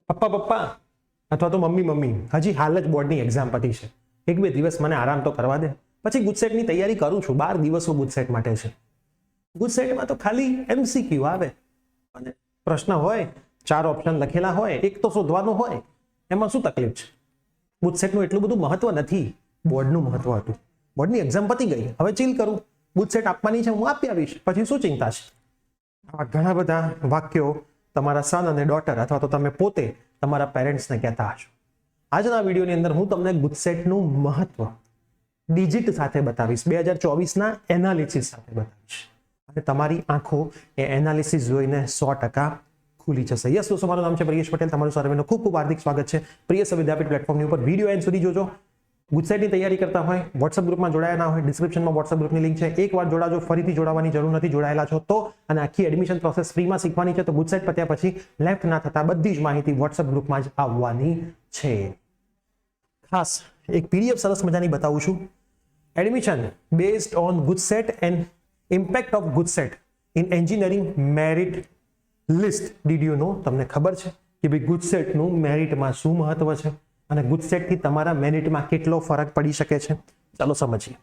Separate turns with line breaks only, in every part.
પપ્પા પપ્પા અથવા તો મમ્મી મમ્મી, હજી હાલ જ બોર્ડની એક્ઝામ પતી છે, 1-2 દિવસ મને આરામ તો કરવા દે, પછી ગુજસેટની તૈયારી કરું છું, 12 દિવસો ગુજસેટ માટે છે. ગુજસેટમાં તો ખાલી MCQ આવે અને પ્રશ્ન હોય, 4 ઓપ્શન લખેલા હોય, એક તો શોધવાનો હોય, એમાં શું તકલીફ છે? ગુજસેટનું એટલું બધું મહત્વ નથી, બોર્ડનું મહત્વ હતું. બોર્ડની એક્ઝામ પતી ગઈ, હવે ચીલ કરું, ગુજસેટ આપવાની છે, હું આપી આવીશ, પછી શું ચિંતા છે? આવા ઘણા બધા વાક્યો તમારા સન અને ડોટર અથવા તો તમે પોતે તમારા પેરેન્ટ્સને કહેતા હશો. આજના વિડીયોની અંદર હું તમને ગુજસેટનું મહત્વ ડિજિટ સાથે બતાવીશ, 2024ના એનાલિસિસ સાથે બતાવીશ, અને તમારી આંખો એ એનાલિસિસ જોઈને 100% ખુલી જશે. યસ દોસ્તો, મારું નામ છે પ્રિયેશ પટેલ, તમારું સર્વેનું ખૂબ ખૂબ હાર્દિક સ્વાગત છે પ્રિયસ વિદ્યાપીઠ પ્લેટફોર્મની ઉપર. વિડીયો એન્ડ સુધી જોજો. ગુજસેટની તૈયારી કરતા હોય, વોટ્સઅપ ગ્રુપમાં જોડાયા ના હોય, ડિસ્ક્રિપ્શનમાં વોટ્સઅપ ગ્રુપની લિંક છે, એકવાર જોડાજો, ફરીથી જોડાવાની જરૂર નથી. જોડાયેલા છો તો, અને આખી એડમિશન પ્રોસેસ ફ્રીમાં શીખવાની છે, તો ગુજસેટ પત્યા પછી લેફ્ટ ના થતા બધી જ માહિતી વોટ્સઅપ ગ્રુપમાં જ આવવાની છે. ખાસ એક PDF સરસ મજાની બતાવું છું, admission based on GUJCET and impact of GUJCET in engineering merit list. Did you know? તમને ખબર છે કે ભાઈ ગુજસેટનું મેરિટમાં શું મહત્વ છે અને ગુજસેટથી તમારા મેરિટમાં કેટલો ફરક પડી શકે છે? ચાલો સમજીએ.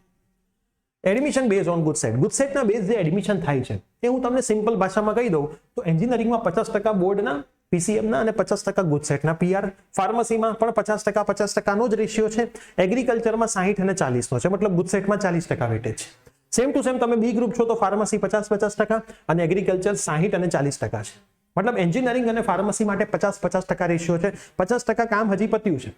Admission base on GUJCET. ગુજસેટના બેઝ જે એડમિશન થાય છે એ હું તમને સિમ્પલ ભાષામાં કહી દઉં તો એન્જિનિયરિંગમાં 50% બોર્ડના PCMના અને 50% ગુજસેટના PR. ફાર્મસીમાં પણ 50%નો જ રેશિયો છે. એગ્રીકલ્ચરમાં 60 અને 40નો છે, મતલબ ગુજસેટમાં 40% વેટેજ છે. સેમ ટુ સેમ તમે બી ગ્રુપ છો તો ફાર્મસી 50% અને એગ્રીકલ્ચર 60 અને 40% છે. મતલબ એન્જિનિયરિંગ અને ફાર્મસી માટે 50% રેશિયો છે. 50% કામ હજી પત્યું છે,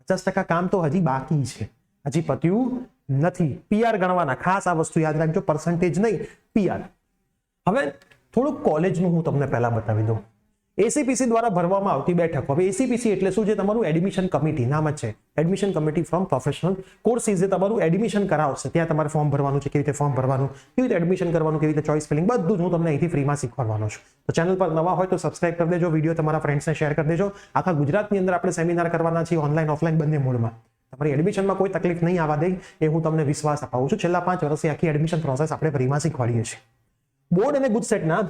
50% કામ તો હજી બાકી છે, હજી પત્યું નથી. PR ગણવાના, ખાસ આ વસ્તુ યાદ રાખજો, પર્સન્ટેજ નહીં, PR. હવે થોડુંક કોલેજનું હું તમને પહેલા બતાવી દઉં. ACPC દ્વારા ભરવામાં આવતી બેઠક. હવે ACPC એટલે શું છે? તમારું એડમિશન કમિટી, નામ જ છે, admission committee from professional courses. જે તમારું એડમિશન કરાવશે, ત્યાં તમારે ફોર્મ ભરવાનું છે, કેવી રીતે ફોર્મ ભરવાનું, કેવી રીતે એડમિશન કરવાનું, કેવી રીતે ચોઇસ ફિલિંગ, બધું જ હું તમને અહીંથી ફ્રીમાં શીખવાડવાનો છું. તો ચેનલ પર નવા હોય તો સબસ્ક્રાઇબ કરી દેજો, વિડીયો તમારા ફ્રેન્ડ્સને શેર કરી દેજો. આખા ગુજરાતની અંદર આપણે સેમિનાર કરવાના છીએ, ઓનલાઈન ઓફલાઈન બંને મોડમાં. તમારી એડમિશનમાં કોઈ તકલીફ નહીં આવવા દે, એ હું તમને વિશ્વાસ અપાવું છું. છેલ્લા 5 વર્ષથી આખી એડમિશન પ્રોસેસ આપણે ફ્રીમાં શીખવાડીએ છીએ. બોર્ડ અને ગુજસેટના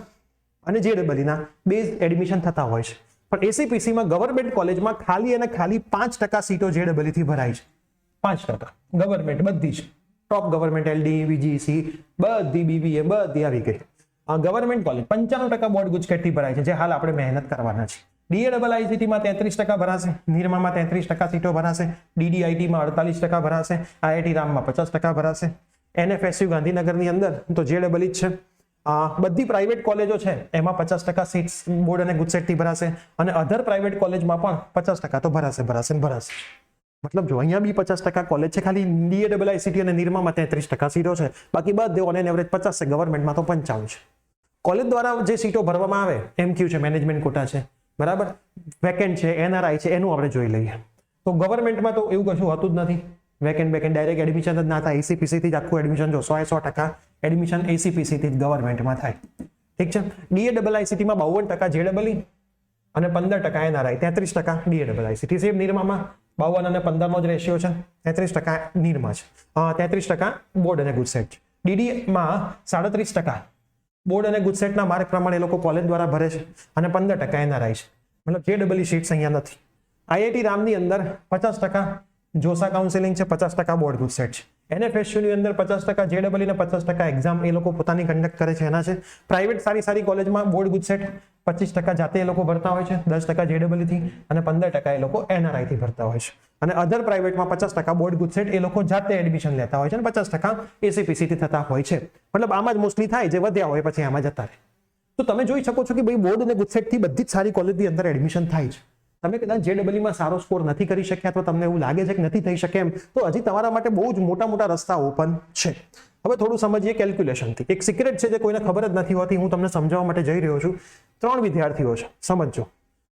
અને JEEના બેઝ એડમિશન થતા હોય છે, પણ ACPCમાં ગવર્મેન્ટ કોલેજમાં ખાલી અને ખાલી 5% સીટો JEE થી ભરાય છે. 5% ગવર્મેન્ટ, બધી જ ટોપ ગવર્મેન્ટ, LD, VGC, બધી BBA બધી આવી ગઈ. ગવર્મેન્ટ કોલેજ 95% બોર્ડ ગુજકેટથી ભરાય છે, જે હાલ આપણે મહેનત કરવાના છે. DAIICTમાં 33% ભરાશે, નિરમામાં 33% સીટો ભરાશે, DDITમાં 48% ભરાશે, IIT રામમાં 50% ભરાશે, NFSU ગાંધીનગરની અંદર તો JEE જ છે. બધી પ્રાઇવેટ કોલેજો છે એમાં 50% સીટ્સ બોર્ડ અને ગુજસેટથી ભરાશે, અને અધર પ્રાઇવેટ કોલેજમાં પણ 50% તો ભરાશે. મતલબ જો અહીંયા બી 50% કોલેજ છે, ખાલી DAIICT અને નિરમામાં 33% સીટો છે, બાકી બધે ઓન એન એવરેજ 50 છે, ગવર્મેન્ટમાં તો 55 છે. કોલેજ દ્વારા જે સીટો ભરવામાં આવે, MQ છે, મેનેજમેન્ટ કોટા છે, બરાબર, વેકેન્ટ છે, NRI છે, એનું આપણે જોઈ લઈએ. તો ગવર્મેન્ટમાં તો એવું કશું હોતું જ નથી, વેકેન્ટ ડાયરેક્ટ એડમિશન જ ના થાય. ACPC થી જ આખું એડમિશન જો 100% એડમિશન ACPC થી જ ગવર્મેન્ટમાં થાય. ઠીક છે. DAIICTમાં 52% JEE અને 15% NRI, 33% DAIICT. સેમ નિરમામાં 52 અને 15નો જ રેશિયો છે, 33% નિરમા છે, 33% બોર્ડ અને ગુજસેટ છે. DDમાં 37% બોર્ડ અને ગુજસેટના માર્ક પ્રમાણે એ લોકો કોલેજ દ્વારા ભરે છે, અને 15% NRI છે. મતલબ JEE સીટ્સ અહીંયા નથી. IIT રામની અંદર 50% જોસા કાઉન્સિલિંગ છે, 50% બોર્ડ ગુજસેટ છે. NFSU ની અંદર 50% JEE અને 50% એક્ઝામ એ લોકો પોતાની કન્ડક્ટ કરે છે, એના છે. પ્રાઇવેટ સારી કોલેજમાં બોર્ડ ગુજસેટ 25% જાતે એ લોકો ભરતા હોય છે, 10% JEE થી અને 15% એ લોકો NRI થી ભરતા હોય છે. અને અધર પ્રાઇવેટમાં 50% બોર્ડ ગુજસેટ એ લોકો જાતે એડમિશન લેતા હોય છે, અને 50% ACPC થી થતા હોય છે. મતલબ આમાં જ મોસ્ટલી થાય, જે વધ્યા હોય પછી આમાં જતા રહે. તો તમે જોઈ શકો છો કે ભાઈ બોર્ડ અને ગુજસેટ થી બધી જ સારી કોલેજની અંદર એડમિશન થાય છે. તમે કદાચ JEE સારો સ્કોર નથી કરી શક્યા, તો તમને એવું લાગે છે કે નથી થઈ શકે એમ, તો હજી તમારા માટે બહુ જ મોટા રસ્તા ઓપન છે. હવે થોડું સમજીએ કેલ્ક્યુલેશનથી. એક સિક્રેટ છે જે કોઈને ખબર જ નથી હોતી, હું તમને સમજાવવા માટે જઈ રહ્યો છું. 3 વિદ્યાર્થીઓ છે, સમજો.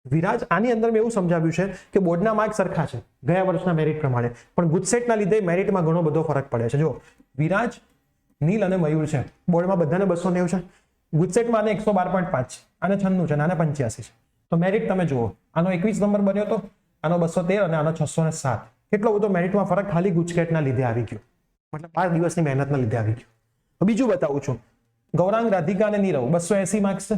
વિરાજ, આની અંદર મેં એવું સમજાવ્યું છે કે બોર્ડના માર્ક સરખા છે ગયા વર્ષના મેરિટ પ્રમાણે, પણ ગુજસેટના લીધે મેરિટમાં ઘણો બધો ફરક પડે છે. જો વિરાજ, નીલ અને મયુર છે, બોર્ડમાં બધાને 290 છે, ગુજસેટમાં આને 112.5 છે, આને 96 છે, આને 85 છે. તો મેરિટ તમે જુઓ, આનો 21 નંબર બન્યો તો, આનો 213 અને આનો 607. કેટલો બધો મેરિટમાં ફરક ખાલી ગુજકેટના લીધે આવી ગયો, મતલબ 5 દિવસની મહેનતના લીધે આવી ગયો. બીજું બતાવું છું. ગૌરાંગ, રાધિકા અને નીરવ 280 માર્ક્સ છે,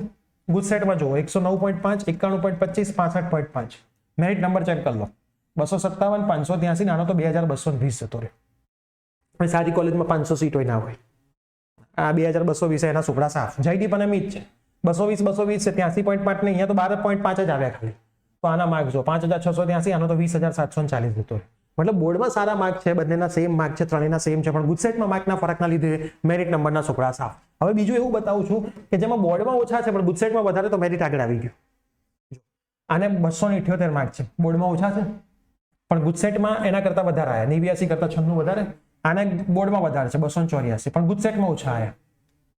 ગુજસેટમાં જુઓ 109.5, 91.25, 65.5 મેરિટ નંબર ચેક કરી લો. 257, 583, નાનો તો 2220 જતો રહે. સારી કોલેજમાં 500 સીટ હોય ના હોય. આ 2220 એના સુપડા સાફ. જીડી પણ એમ જ છે 220 છે, 83.5 ને અહીંયા તો 12.5 જ આવ્યા ખાલી. તો આના માર્ક જો 5683, આનો તો 20740 જતો રહે. મતલબ બોર્ડમાં સારા માર્ક છે, બંનેના સેમ માર્ક છે, ત્રણેયના સેમ છે, પણ ગુજસેટમાં માર્કના ફરકના લીધે મેરિટ નંબરના સુપડા સાફ. હવે બીજું એવું બતાવું છું કે જેમાં બોર્ડમાં ઓછા છે પણ ગુજસેટમાં વધારે, તો મેરિટ આગળ આવી ગયું. આને 278 માર્ક છે, બોર્ડમાં ઓછા છે પણ ગુજસેટમાં એના કરતા વધારે આવ્યા. 89 કરતા 96 વધારે, આને બોર્ડમાં વધારે છે 284 પણ ગુજસેટમાં ઓછા આવ્યા.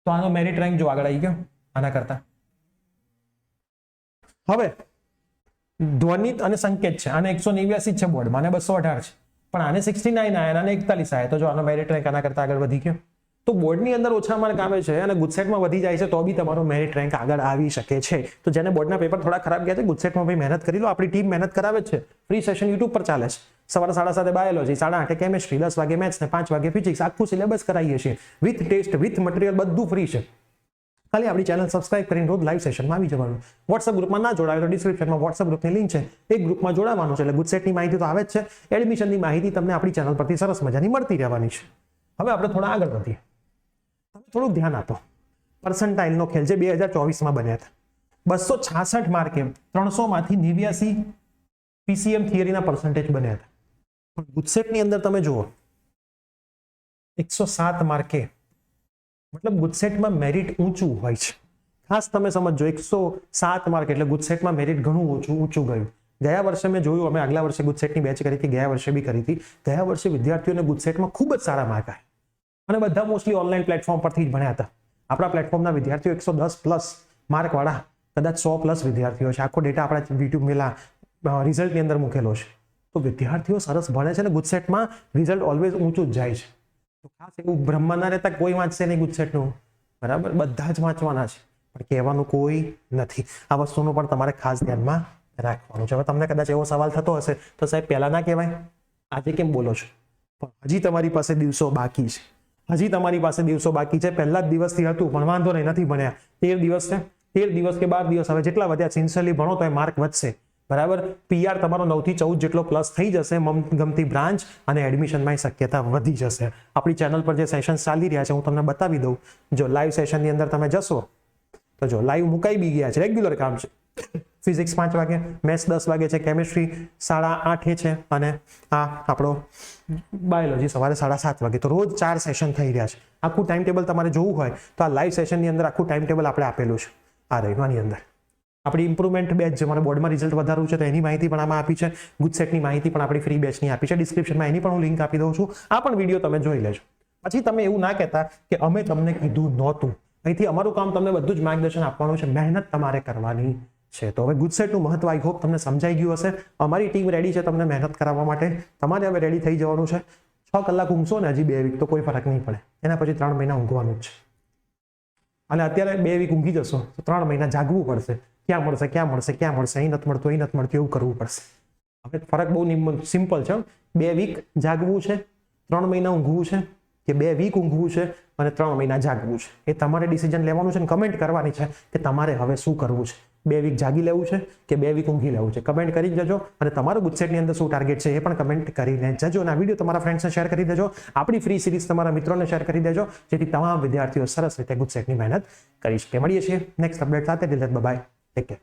તો આનો મેરિટ રેન્ક જો આગળ આવી ગયો આના કરતા. હવે ધ્વનિત અને સંકેત છે, આને 189 છે બોર્ડમાં, આને 218 છે, પણ આને 69 આવ્યા, આને 41 આવ્યા. તો જો આનો મેરિટ રેન્ક આના કરતા આગળ વધી ગયો. તો બોર્ડની અંદર ઓછા માર્ક આવે છે અને ગુજસેટમાં વધી જાય છે તો બી તમારો મેરિટ રેન્ક આગળ આવી શકે છે. તો જેને બોર્ડના પેપર થોડા ખરાબ ગયા છે, ગુજસેટમાં ભાઈ મહેનત કરી લો. આપણી ટીમ મહેનત કરાવે છે. ફ્રી સેશન યુટ્યુબ પર ચાલે છે. સવારે 7:30 બાયોલોજી, 8:30 કેમેસ્ટ્રી, 10 વાગે મેથ્સ ને 5 વાગે ફિઝિક્સ, આખું સિલેબસ કરાવીએ છીએ વિથ ટેસ્ટ, વિથ મટીરિયલ, બધું ફ્રી છે. ખાલી આપણી ચેનલ સબસ્ક્રાઇબ કરીને રોજ લાઈવ સેશનમાં આવી જવાનું. વોટ્સઅપ ગ્રુપમાં ના જોડાવે તો ડિસ્ક્રિપ્શનમાં વોટ્સઅપ ગ્રુપની લિંક છે, એક ગ્રુપમાં જોડાવાનું છે. એટલે ગુજસેટની માહિતી તો આવે જ છે, એડમિશનની માહિતી તમને આપણી ચેનલ પરથી સરસ મજાની મળતી રહેવાની છે. હવે આપણે થોડા આગળ વધીએ. તમે થોડુંક ધ્યાન આપો. પર્સન્ટાઇલનો ખેલ જે 2024માં બન્યા હતા. 266 માર્કે 300માંથી 89 પીસીએમ થિયરીના પર્સન્ટેજ બન્યા હતા. પણ ગુજસેટની અંદર તમે જુઓ 107 માર્કે, મતલબ ગુજસેટમાં મેરિટ ઊંચું હોય છે. ખાસ તમે સમજો, 107 માર્ક એટલે ગુજસેટમાં મેરિટ ઘણું ઊંચું ગયું. ગયા વર્ષે મેં જોયું, અમે આગલા વર્ષે ગુજસેટની બેચ કરી હતી, ગયા વર્ષે બી કરી હતી. ગયા વર્ષે વિદ્યાર્થીઓને ગુજસેટમાં ખૂબ જ સારા માર્ક આવ્યા અને બધા મોસ્ટલી ઓનલાઈન પ્લેટફોર્મ પરથી જ ભણ્યા હતા. આપણા પ્લેટફોર્મના વિદ્યાર્થીઓ 110+ માર્ક વાળા કદાચ 100+ વિદ્યાર્થીઓ છે. આખો ડેટા આપણા યુટ્યુબ મેલા રિઝલ્ટની અંદર મૂકેલો છે. તો વિદ્યાર્થીઓ સરસ ભણે છે અને ગુજસેટમાં રિઝલ્ટ ઓલવેઝ ઊંચું જ જાય છે. તો ખાસ એવું બ્રહ્મા ના રહેતા કોઈ વાંચશે નહીં ગુજસેટનું, બરાબર? બધા જ વાંચવાના છે, પણ કહેવાનું કોઈ નથી. આ વસ્તુનું પણ તમારે ખાસ ધ્યાનમાં રાખવાનું છે. હવે તમને કદાચ એવો સવાલ થતો હશે તો સાહેબ પહેલા ના કહેવાય, આજે કેમ બોલો છો? પણ હજી તમારી પાસે દિવસો બાકી છે. પહેલા જ દિવસથી હતું પણ વાંધો નહીં, નથી ભણ્યા. 13 દિવસ છે, 13 દિવસ કે 12 દિવસ, હવે જેટલા વધ્યા સિન્સિયરલી ભણો તો એ માર્ક વધશે, બરાબર? પીઆર તમારો 9 થી 14 જેટલો પ્લસ થઈ જશે. ગમતી બ્રાન્ચ અને એડમિશનમાં શક્યતા વધી જશે. આપણી ચેનલ પર જે સેશન ચાલી રહ્યા છે હું તમને બતાવી દઉં. જો લાઈવ સેશનની અંદર તમે જશો તો જો લાઈવ મુકાઈ બી ગયા છે, રેગ્યુલર કામ છે. ફિઝિક્સ 5 વાગે, મેથ્સ 10 વાગે છે, કેમેસ્ટ્રી 8:30 છે અને આ આપણો બાયોલોજી સવારે 7:30 વાગે. તો રોજ 4 સેશન થઈ રહ્યા છે. આખું ટાઈમ ટેબલ તમારે જોવું હોય તો આ લાઈવ સેશનની અંદર આખું ટાઈમ ટેબલ આપણે આપેલું છે. આ રવિવારની અંદર આપણી ઇમ્પ્રુવમેન્ટ બેચ, જે મારા બોર્ડમાં રિઝલ્ટ વધારવું છે તો એની માહિતી પણ આમાં આપી છે. ગુજસેટની માહિતી પણ આપણી ફ્રી બેચની આપી છે. ડિસ્ક્રિપ્શનમાં એની પણ હું લિંક આપી દઉં છું. આ પણ વિડીયો તમે જોઈ લેજો. પછી તમે એવું ના કહેતા કે અમે તમને કીધું નહોતું. અહીંથી અમારું કામ તમને બધું જ માર્ગદર્શન આપવાનું છે, મહેનત તમારે કરવાની છે. તો હવે ગુજસેટનું મહત્વ આઈ હોપ તમને સમજાઈ ગયું હશે. અમારી ટીમ રેડી છે તમને મહેનત કરાવવા માટે. તમારે હવે રેડી થઈ જવાનું છે. 6 કલાક ઊંઘશો ને હજી 2 વીક તો કોઈ ફરક નહીં પડે. એના પછી 3 મહિના ઊંઘવાનું જ છે. અને અત્યારે 2 વીક ઊંઘી જશો તો 3 મહિના જાગવું પડશે. ક્યાં મળશે, અહીં નથી મળતું, એવું કરવું પડશે. હવે ફરક બહુ સિમ્પલ છે. 2 વીક જાગવું છે, 3 મહિના ઊંઘવું છે, કે 2 વીક ઊંઘવું છે અને 3 મહિના જાગવું છે. એ તમારે ડિસિઝન લેવાનું છે અને કમેન્ટ કરવાની છે કે તમારે હવે શું કરવું છે. 2 વીક જાગી લેવું છે કે 2 વીક ઊંઘી લેવું છે. કમેન્ટ કરી જજો અને તમારું ગુજસેટની અંદર શું ટાર્ગેટ છે એ પણ કમેન્ટ કરીને જજો. અને આ વિડીયો તમારા ફ્રેન્ડ્સને શેર કરી દેજો. આપણી ફ્રી સિરીઝ તમારા મિત્રોને શેર કરી દેજો, જેથી તમામ વિદ્યાર્થીઓ સરસ રીતે ગુજસેટની મહેનત કરી શકે. મળીએ છીએ નેક્સ્ટ અપડેટ સાથે. Bye, take care.